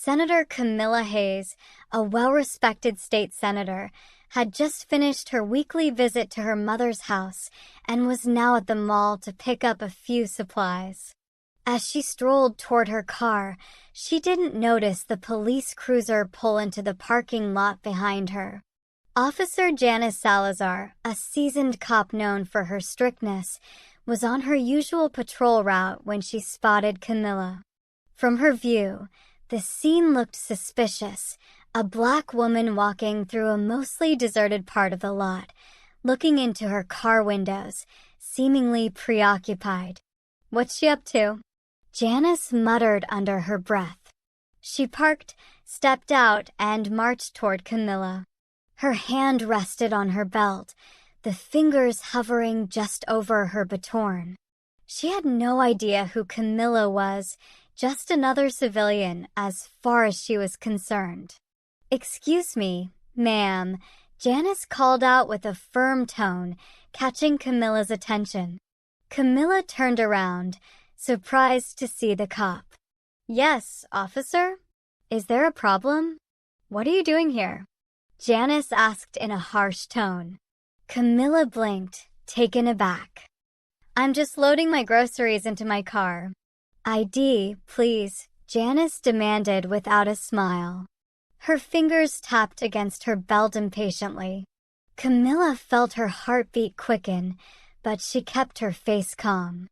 Senator Camilla Hayes, a well-respected state senator, had just finished her weekly visit to her mother's house and was now at the mall to pick up a few supplies. As she strolled toward her car, she didn't notice the police cruiser pull into the parking lot behind her. Officer Janice Salazar, a seasoned cop known for her strictness, was on her usual patrol route when she spotted Camilla. From her view, the scene looked suspicious, a black woman walking through a mostly deserted part of the lot, looking into her car windows, seemingly preoccupied. "What's she up to?" Janice muttered under her breath. She parked, stepped out, and marched toward Camilla. Her hand rested on her belt, the fingers hovering just over her baton. She had no idea who Camilla was, just another civilian as far as she was concerned. "Excuse me, ma'am," Janice called out with a firm tone, catching Camilla's attention. Camilla turned around, surprised to see the cop. "Yes, officer? Is there a problem? What are you doing here?" Janice asked in a harsh tone. Camilla blinked, taken aback. "I'm just loading my groceries into my car." "ID, please," Janice demanded without a smile. Her fingers tapped against her belt impatiently. Camilla felt her heartbeat quicken, but she kept her face calm.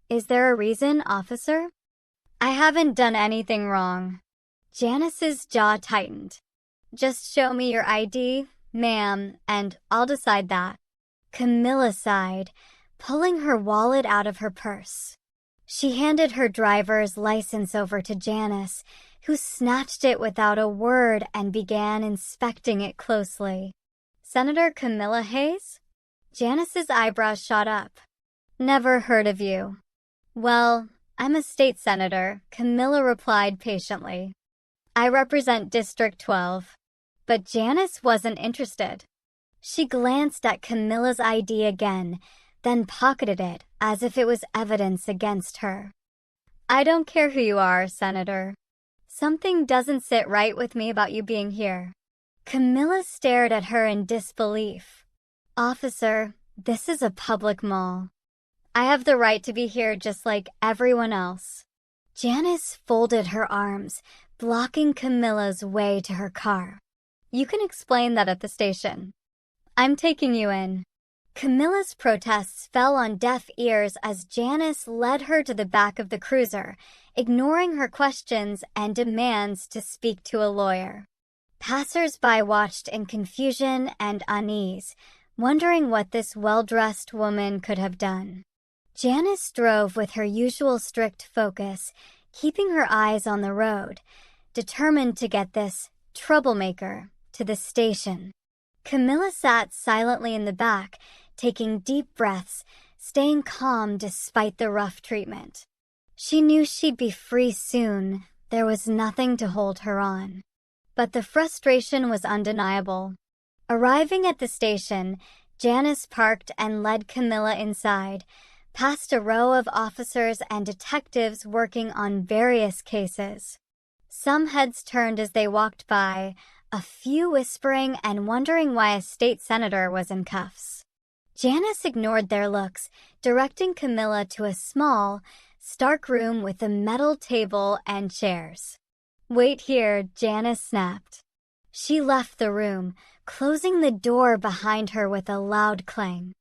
"Is there a reason, officer?" "I haven't done anything wrong." Janice's jaw tightened. "Just show me your ID, ma'am, and I'll decide that." Camilla sighed, pulling her wallet out of her purse. She handed her driver's license over to Janice, who snatched it without a word and began inspecting it closely. "Senator Camilla Hayes?" Janice's eyebrows shot up. "Never heard of you." "Well, I'm a state senator," Camilla replied patiently. "I represent District 12. But Janice wasn't interested. She glanced at Camilla's ID again, then pocketed it as if it was evidence against her. "I don't care who you are, Senator. Something doesn't sit right with me about you being here." Camilla stared at her in disbelief. "Officer, this is a public mall. I have the right to be here just like everyone else." Janice folded her arms, blocking Camilla's way to her car. "You can explain that at the station. I'm taking you in." Camilla's protests fell on deaf ears as Janice led her to the back of the cruiser, ignoring her questions and demands to speak to a lawyer. Passers-by watched in confusion and unease, wondering what this well-dressed woman could have done. Janice drove with her usual strict focus, keeping her eyes on the road, determined to get this troublemaker to the station. Camilla sat silently in the back, taking deep breaths, staying calm despite the rough treatment. She knew she'd be free soon. There was nothing to hold her on. But the frustration was undeniable. Arriving at the station, Janice parked and led Camilla inside, past a row of officers and detectives working on various cases. Some heads turned as they walked by, a few whispering and wondering why a state senator was in cuffs. Janice ignored their looks, directing Camilla to a small, stark room with a metal table and chairs. "Wait here," Janice snapped. She left the room, closing the door behind her with a loud clang.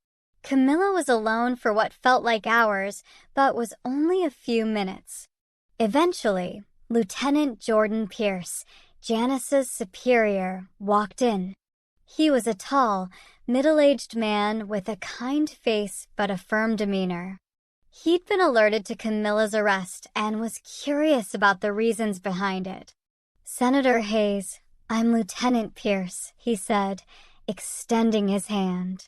Camilla was alone for what felt like hours, but was only a few minutes. Eventually, Lieutenant Jordan Pierce, Janice's superior, walked in. He was a tall, middle-aged man with a kind face but a firm demeanor. He'd been alerted to Camilla's arrest and was curious about the reasons behind it. "Senator Hayes, I'm Lieutenant Pierce," he said, extending his hand.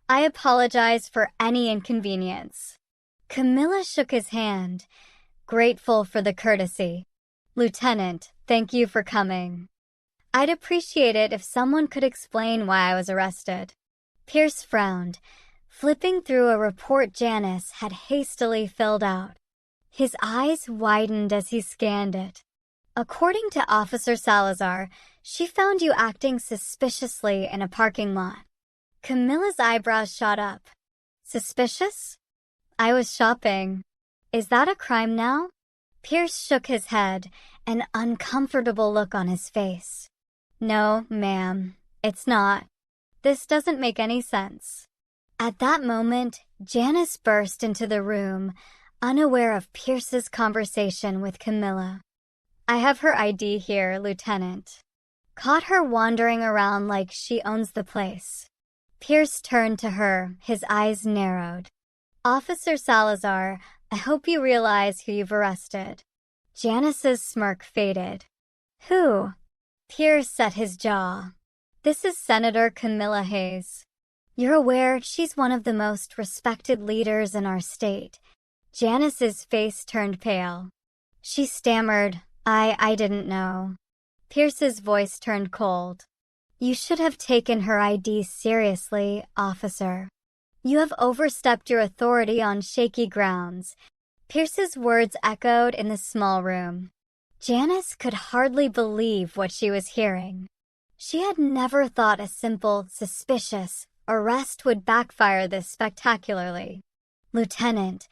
"I apologize for any inconvenience." Camilla shook his hand, grateful for the courtesy. "Lieutenant, thank you for coming. I'd appreciate it if someone could explain why I was arrested." Pierce frowned, flipping through a report Janice had hastily filled out. His eyes widened as he scanned it. According to Officer Salazar, she found you acting suspiciously in a parking lot. Camilla's eyebrows shot up. Suspicious? I was shopping. Is that a crime now? Pierce shook his head, an uncomfortable look on his face. No, ma'am, it's not. This doesn't make any sense. At that moment, Janice burst into the room, unaware of Pierce's conversation with Camilla. I have her ID here, Lieutenant. Caught her wandering around like she owns the place. Pierce turned to her, his eyes narrowed. Officer Salazar, I hope you realize who you've arrested. Janice's smirk faded. Who? Pierce set his jaw. This is Senator Camilla Hayes. You're aware she's one of the most respected leaders in our state. Janice's face turned pale. She stammered, I didn't know. Pierce's voice turned cold. You should have taken her ID seriously, officer. You have overstepped your authority on shaky grounds. Pierce's words echoed in the small room. Janice could hardly believe what she was hearing. She had never thought a simple, suspicious arrest would backfire this spectacularly. Lieutenant,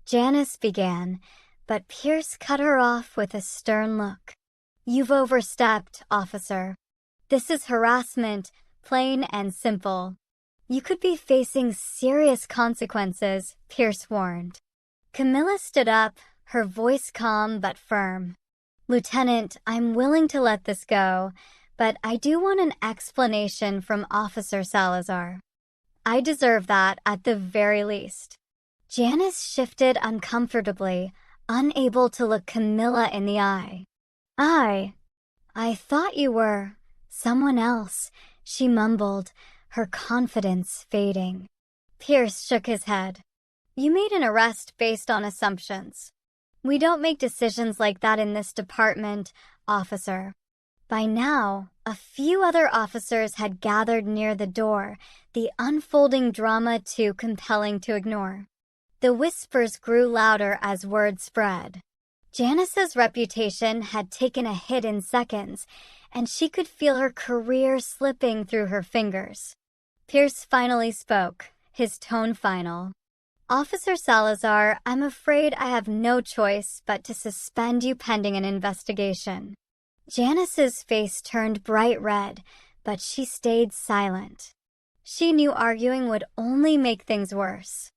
Janice began, but Pierce cut her off with a stern look. You've overstepped, officer. This is harassment, plain and simple. You could be facing serious consequences, Pierce warned. Camilla stood up, her voice calm but firm. Lieutenant, I'm willing to let this go, but I do want an explanation from Officer Salazar. I deserve that at the very least. Janice shifted uncomfortably, unable to look Camilla in the eye. I thought you were someone else, she mumbled, her confidence fading. Pierce shook his head. You made an arrest based on assumptions. We don't make decisions like that in this department, officer. By now, a few other officers had gathered near the door, the unfolding drama too compelling to ignore. The whispers grew louder as word spread. Janice's reputation had taken a hit in seconds, and she could feel her career slipping through her fingers. Pierce finally spoke, his tone final. Officer Salazar, I'm afraid I have no choice but to suspend you pending an investigation. Janice's face turned bright red, but she stayed silent. She knew arguing would only make things worse.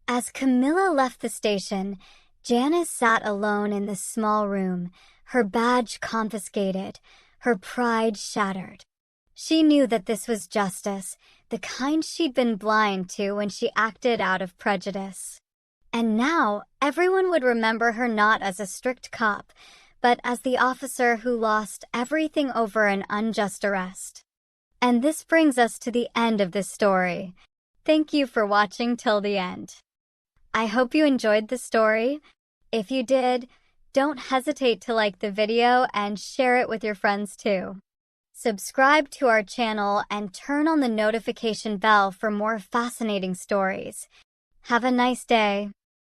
As Camilla left the station, Janice sat alone in the small room, her badge confiscated, her pride shattered. She knew that this was justice, the kind she'd been blind to when she acted out of prejudice. And now, everyone would remember her not as a strict cop, but as the officer who lost everything over an unjust arrest. And this brings us to the end of this story. Thank you for watching till the end. I hope you enjoyed the story. If you did, don't hesitate to like the video and share it with your friends too. Subscribe to our channel and turn on the notification bell for more fascinating stories. Have a nice day.